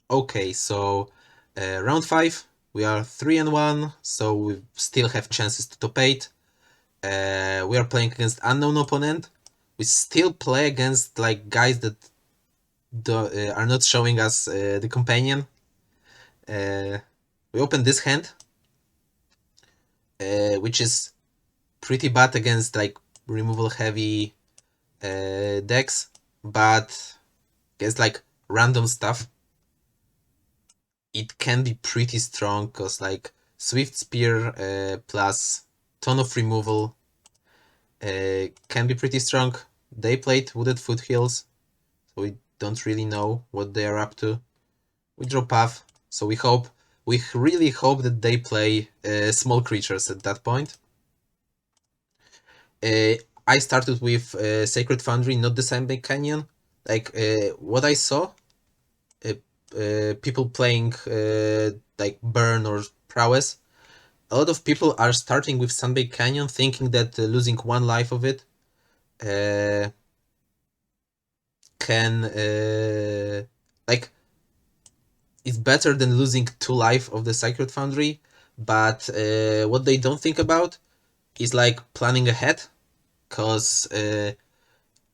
Okay, so round 5, we are 3-1, so we still have chances to top 8. We are playing against unknown opponent. We still play against like guys that are not showing us the companion. We open this hand, which is pretty bad against like removal heavy decks, but against like random stuff, it can be pretty strong because like Swift Spear plus ton of removal can be pretty strong. They played Wooded Foothills, so we don't really know what they are up to. We draw Path, so we really hope that they play small creatures at that point. I started with Sacred Foundry, not the Sandbank Canyon. Like what I saw, people playing like Burn or Prowess. A lot of people are starting with Sandbank Canyon, thinking that losing one life of it uh, can like it's better than losing 2 life of the Sacred Foundry. But what they don't think about is like planning ahead, because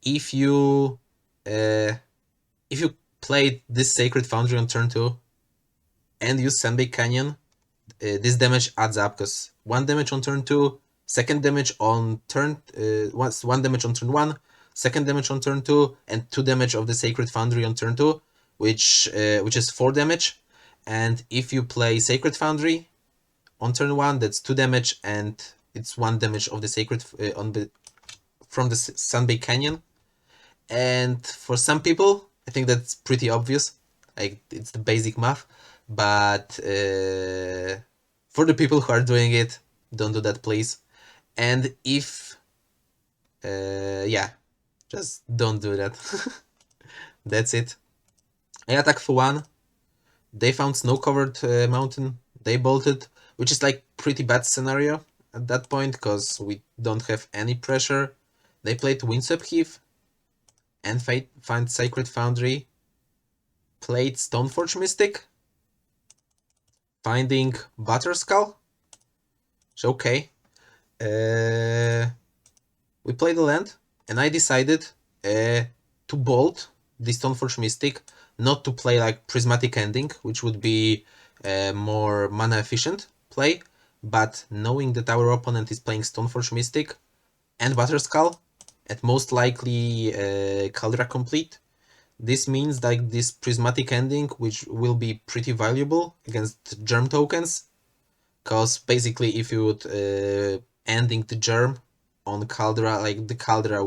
if you uh, if you played this Sacred Foundry on turn 2 and use Sandbake Canyon, this damage adds up, because 1 damage on turn 2, second damage on turn 1 damage on turn 1, second damage on turn 2, and 2 damage of the Sacred Foundry on turn 2, which is 4 damage. And if you play Sacred Foundry on turn 1, that's 2 damage, and it's 1 damage of the Sacred from the Sunbake Canyon. And for some people, I think that's pretty obvious. Like, it's the basic math. But for the people who are doing it, don't do that, please. And if, yeah, just don't do that. That's it. I attack for 1. They found snow-covered mountain. They bolted, which is like pretty bad scenario at that point, because we don't have any pressure. They played Windswept Heath and find Sacred Foundry. Played Stoneforge Mystic, finding Butterskull. It's okay. We played the land, and I decided to bolt the Stoneforge Mystic, not to play like Prismatic Ending, which would be more mana efficient play, but knowing that our opponent is playing Stoneforge Mystic and Butterskull, at most likely Caldera Complete, this means like this Prismatic Ending, which will be pretty valuable against Germ tokens, because basically if you would ending the Germ on Caldera, like the Caldera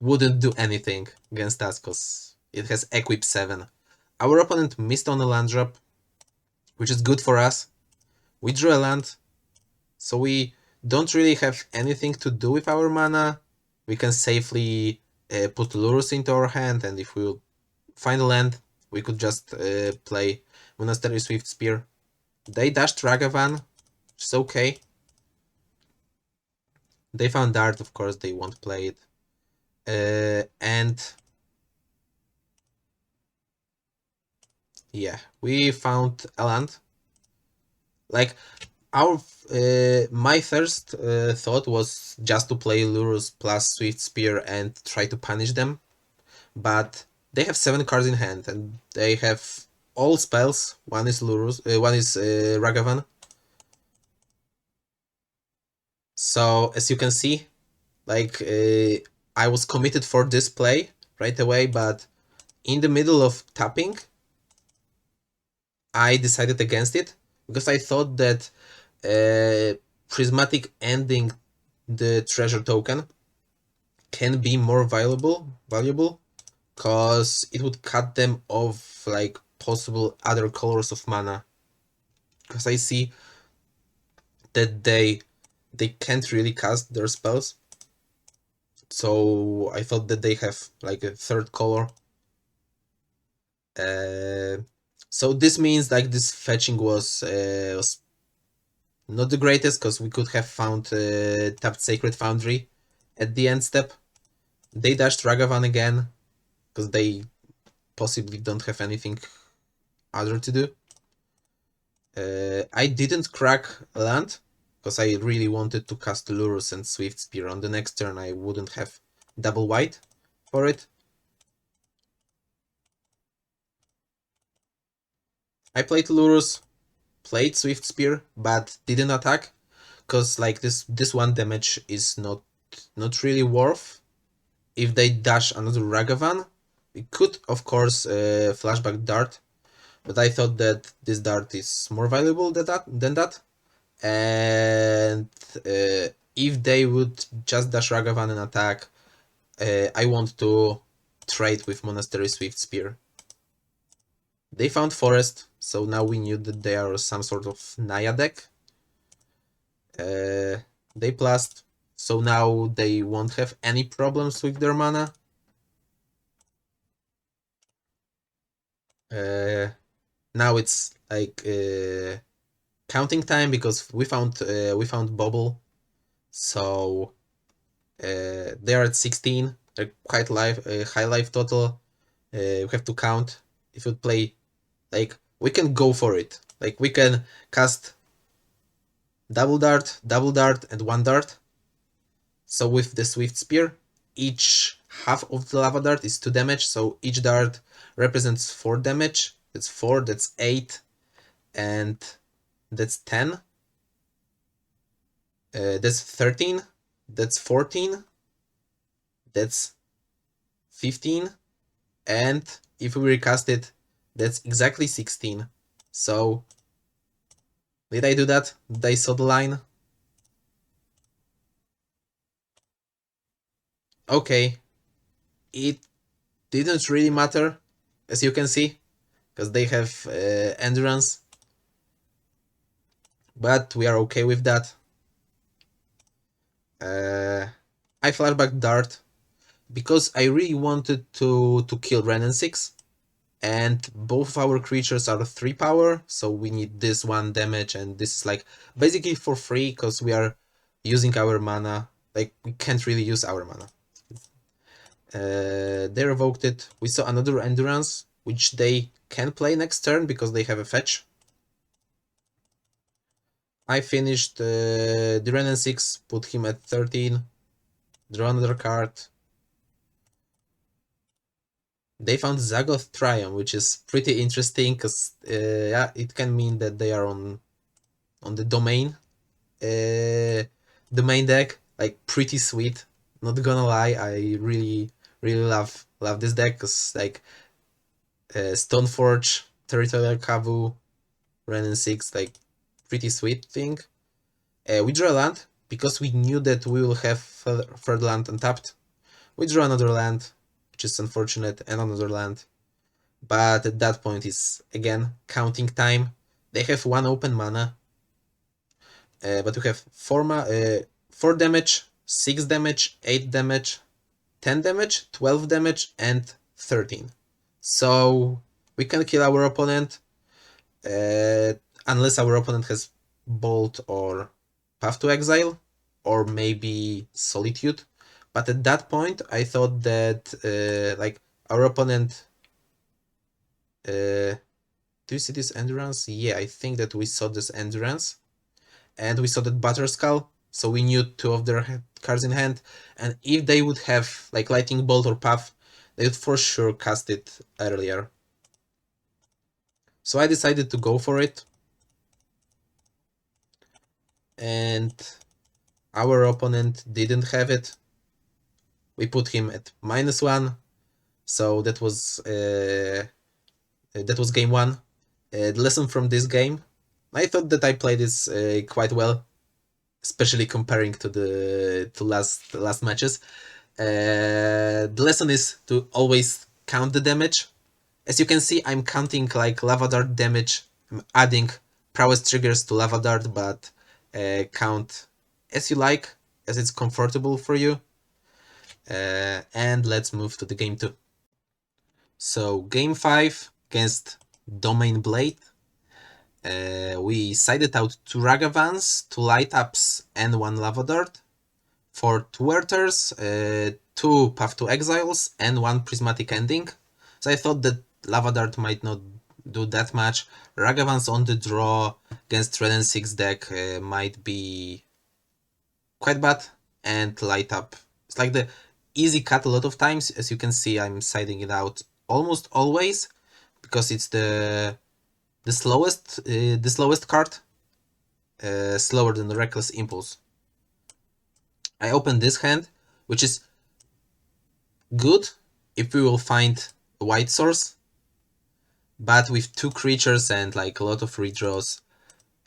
wouldn't do anything against us, because it has Equip 7. Our opponent missed on a land drop, which is good for us. We drew a land, so we don't really have anything to do with our mana. We can safely put Lurus into our hand, and if we find a land, we could just play Monastery Swift Spear. They dashed Ragavan, it's okay. They found Dart, of course, they won't play it. And yeah, we found a land. Like, our my first thought was just to play Lurus plus Swift Spear and try to punish them, but they have 7 cards in hand, and they have all spells. One is Lurus, one is Ragavan. So as you can see, like I was committed for this play right away, but in the middle of tapping, I decided against it, because I thought that Prismatic ending the treasure token can be more valuable, because it would cut them off like possible other colors of mana. Because I see that they can't really cast their spells, so I thought that they have like a third color. So this means like this fetching was not the greatest, because we could have found tapped Sacred Foundry at the end step. They dashed Ragavan again, because they possibly don't have anything other to do. I didn't crack land because I really wanted to cast Lurus and Swift Spear. On the next turn I wouldn't have double white for it. I played Lurus, played Swift Spear, but didn't attack because like this one damage is not really worth. If they dash another Ragavan, we could of course flashback dart, but I thought that this dart is more valuable than that. And if they would just dash Ragavan and attack, I want to trade with Monastery Swift Spear. They found Forest, so now we knew that they are some sort of Naya deck. They plast, so now they won't have any problems with their mana. Now it's like counting time because we found Bobble, so they are at 16. They're quite high life total. We have to count. If you play, like we can go for it. Like we can cast double dart, and one dart. So with the Swift Spear, each half of the lava dart is 2 damage. So each dart represents 4 damage. That's 4. That's 8, and that's 10. That's 13. That's 14. That's 15. And if we recast it, that's exactly 16. So, did I do that? Did I saw the line? Okay. It didn't really matter, as you can see, because they have endurance. But we are okay with that. I flashback dart because I really wanted to kill Renan 6. And both of our creatures are 3 power, so we need this 1 damage, and this is like basically for free because we are using our mana. Like we can't really use our mana. They revoked it. We saw another endurance, which they can play next turn because they have a fetch. I finished the Renan 6, put him at 13, draw another card. They found Zagoth Triumph, which is pretty interesting because yeah, it can mean that they are on the domain deck. Like pretty sweet. Not gonna lie, I really love this deck because like Stoneforge, Territorial Kavu, Renan 6, like pretty sweet thing. We draw a land because we knew that we will have third land untapped. We draw another land, which is unfortunate, and another land. But at that point is again counting time. They have 1 open mana, but we have 4 damage, 6 damage, 8 damage, 10 damage, 12 damage, and 13. So we can kill our opponent unless our opponent has Bolt or Path to Exile, or maybe Solitude. But at that point, I thought that like our opponent. Do you see this endurance? Yeah, I think that we saw this endurance, and we saw that Butterskull. So we knew 2 of their cards in hand, and if they would have like Lightning Bolt or Puff, they would for sure cast it earlier. So I decided to go for it, and our opponent didn't have it. We put him at -1, so that was game 1. The lesson from this game, I thought that I played this quite well, especially comparing to the last matches. The lesson is to always count the damage. As you can see, I'm counting like Lava Dart damage. I'm adding Prowess triggers to Lava Dart, but count as you like, as it's comfortable for you. And let's move to the game 2. So game 5 against Domain Blade. We sided out 2 Ragavans, 2 Light Ups, and 1 Lava Dart. For 2 Werthers, 2 Path to Exiles, and 1 Prismatic Ending. So I thought that Lava Dart might not do that much. Ragavans on the draw against Red and 6 deck might be quite bad, and Light Up. It's like the easy cut a lot of times. As you can see, I'm siding it out almost always because it's the slowest card, slower than the Reckless Impulse. I open this hand, which is good if we will find a white source, but with two creatures and like a lot of redraws,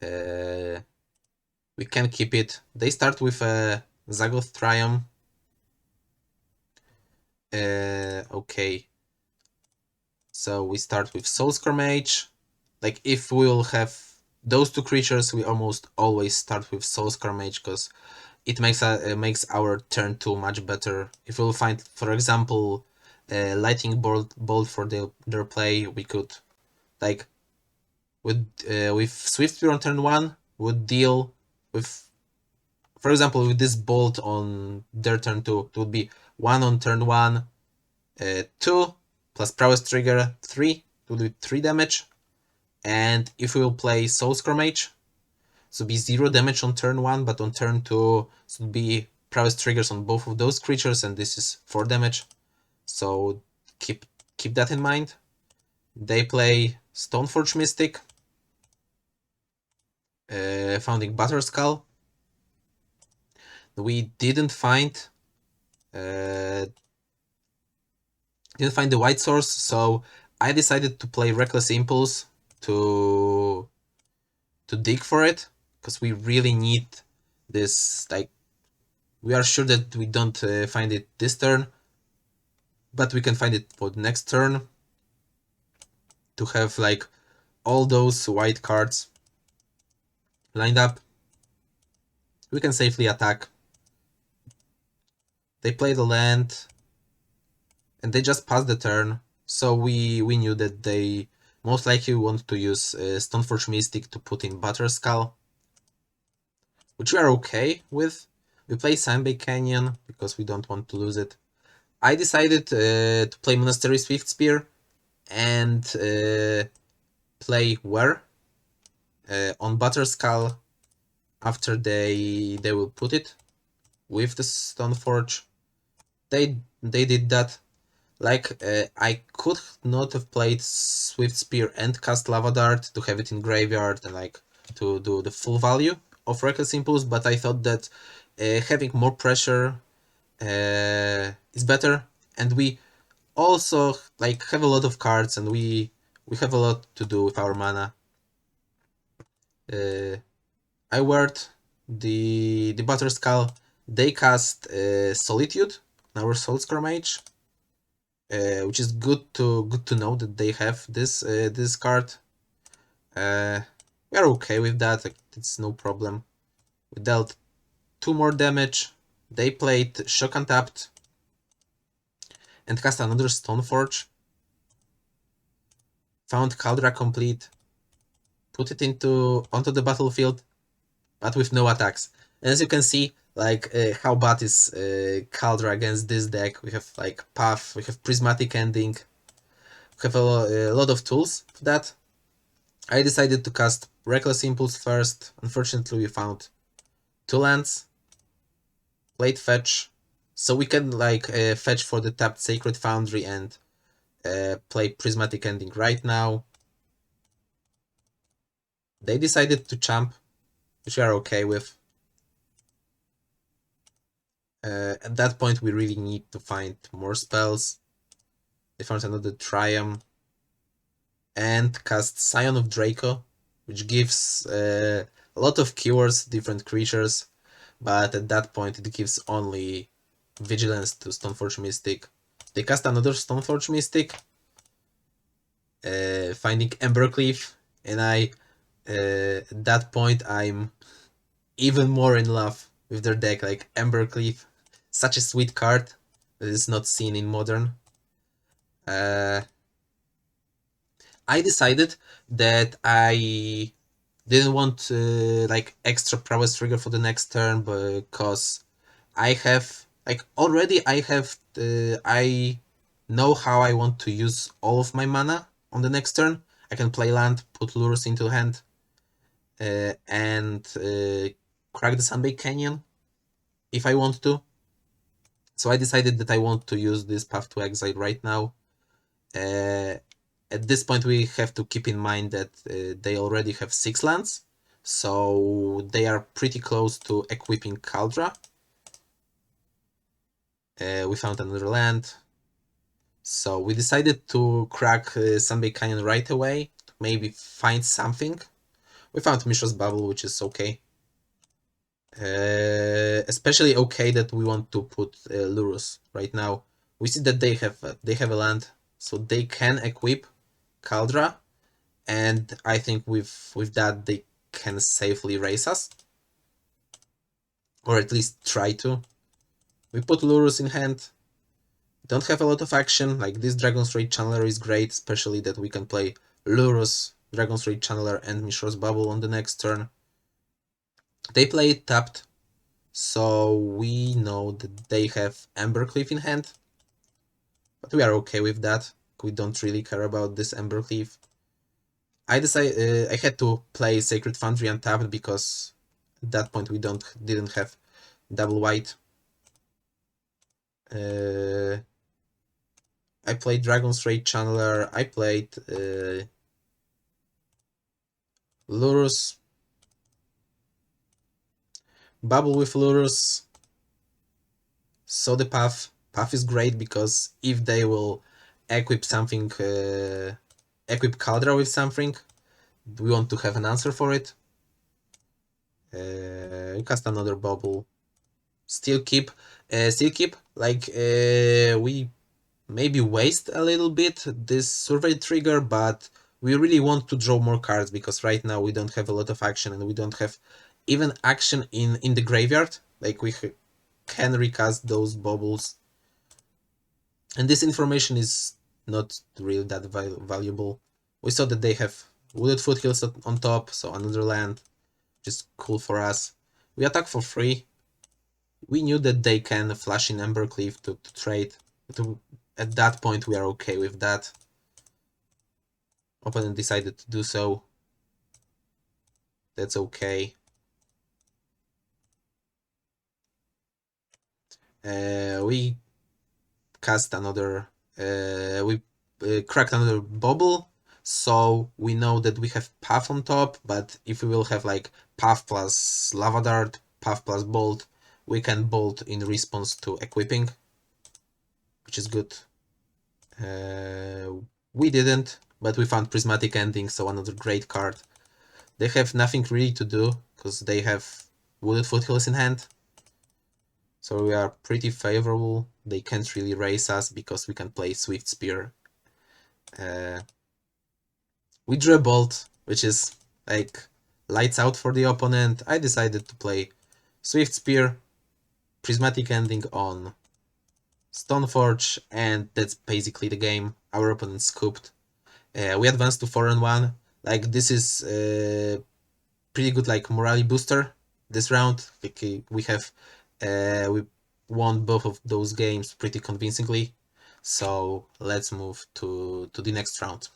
we can keep it. They start with a Zagoth Triumph. Okay, so we start with Soulscore Mage. Like if we'll have those two creatures, we almost always start with Soulscore Mage because it makes our turn 2 much better. If we'll find, for example, Lightning Bolt for their play, we could like with Swift Spear on turn 1 would deal with, for example, with this bolt on their turn 2, it would be 1 on turn 1, 2 plus Prowess Trigger 3, it would be 3 damage. And if we will play Soulscore Mage, so it'd be 0 damage on turn 1, but on turn 2, it would be Prowess Triggers on both of those creatures, and this is 4 damage. So keep that in mind. They play Stoneforge Mystic, Founding Batterskull. We didn't find the white source, so I decided to play Reckless Impulse to dig for it, because we really need this. Like, we are sure that we don't find it this turn, but we can find it for the next turn to have like all those white cards lined up. We can safely attack. They play the land, and they just passed the turn, so we knew that they most likely want to use Stoneforge Mystic to put in Batterskull, which we are okay with. We play Sandbay Canyon because we don't want to lose it. I decided to play Monastery Swift Spear and play Where on Batterskull after they will put it with the Stoneforge. They did that. Like, I could not have played Swift Spear and cast Lava Dart to have it in graveyard and like to do the full value of Reckless Impulse, but I thought that having more pressure is better, and we also like have a lot of cards, and we have a lot to do with our mana. I word the Batterskull. They cast Solitude, our Soulscore Mage, which is good to know that they have this card. We are okay with that. Like, it's no problem. We dealt 2 more damage. They played Shock Untapped and cast another Stoneforge. Found Caldra complete. Put it onto the battlefield, but with no attacks. And as you can see, like how bad is Caldra against this deck. We have like Path, we have Prismatic Ending, we have a lot of tools for that. I decided to cast Reckless Impulse first. Unfortunately, we found 2 lands. Played Fetch, so we can like fetch for the tapped Sacred Foundry and play Prismatic Ending right now. They decided to champ, which we are okay with. At that point, we really need to find more spells. They found another Triumph and cast Scion of Draco, which gives a lot of cures, different creatures, but at that point it gives only Vigilance to Stoneforge Mystic. They cast another Stoneforge Mystic, finding Embercleave, and at that point I'm even more in love with their deck. Like, Embercleave, such a sweet card that is not seen in Modern. I decided that I didn't want like extra prowess trigger for the next turn, because I have like already I know how I want to use all of my mana on the next turn. I can play land, put lures into hand, and crack the Sunbake Canyon if I want to. So I decided that I want to use this Path to Exile right now. Uh, at this point, we have to keep in mind that they already have 6 lands, so they are pretty close to equipping Kaldra. We found another land, so we decided to crack Sunbake Canyon right away, to maybe find something. We found Mishra's Bubble, which is okay. Especially okay that we want to put Lurus right now. We see that they have a land, so they can equip Kaldra, and I think with that they can safely race us, or at least try to. We put Lurus in hand. Don't have a lot of action. Like this Dragon's Rage Channeler is great, especially that we can play Lurus, Dragon's Rage Channeler, and Mishra's Bubble on the next turn. They play it tapped, so we know that they have Embercleave in hand, but we are okay with that. We don't really care about this Embercleave. I decided I had to play Sacred Foundry untapped because at that point we didn't have double white. I played Dragon's Rage Channeler. I played Lurus. Bubble with Lurus. So the Path is great because if they will equip something, equip Kaldra with something, we want to have an answer for it. Cast another bubble. Still keep. Like we maybe waste a little bit this survey trigger, but we really want to draw more cards because right now we don't have a lot of action and we don't have even action in the graveyard. Like we can recast those bubbles, and this information is not really that valuable. We saw that they have Wooded Foothills on top, so another land, which is cool for us. We attack for free. We knew that they can flash in Embercleave to trade. At that point, we are okay with that. Opponent decided to do so. That's okay. We cast another. We cracked another bubble, so we know that we have Path on top. But if we will have like Path plus Lava Dart, Path plus Bolt, we can bolt in response to equipping, which is good. We didn't, but we found Prismatic Ending, so another great card. They have nothing really to do because they have Wooded Foothills in hand. So we are pretty favorable. They can't really race us because we can play Swift Spear. We drew a Bolt, which is like lights out for the opponent. I decided to play Swift Spear, Prismatic Ending on Stoneforge, and that's basically the game. Our opponent scooped. We advanced to 4-1. Like this is pretty good like morale booster this round. Like, we won both of those games pretty convincingly. So let's move to the next round.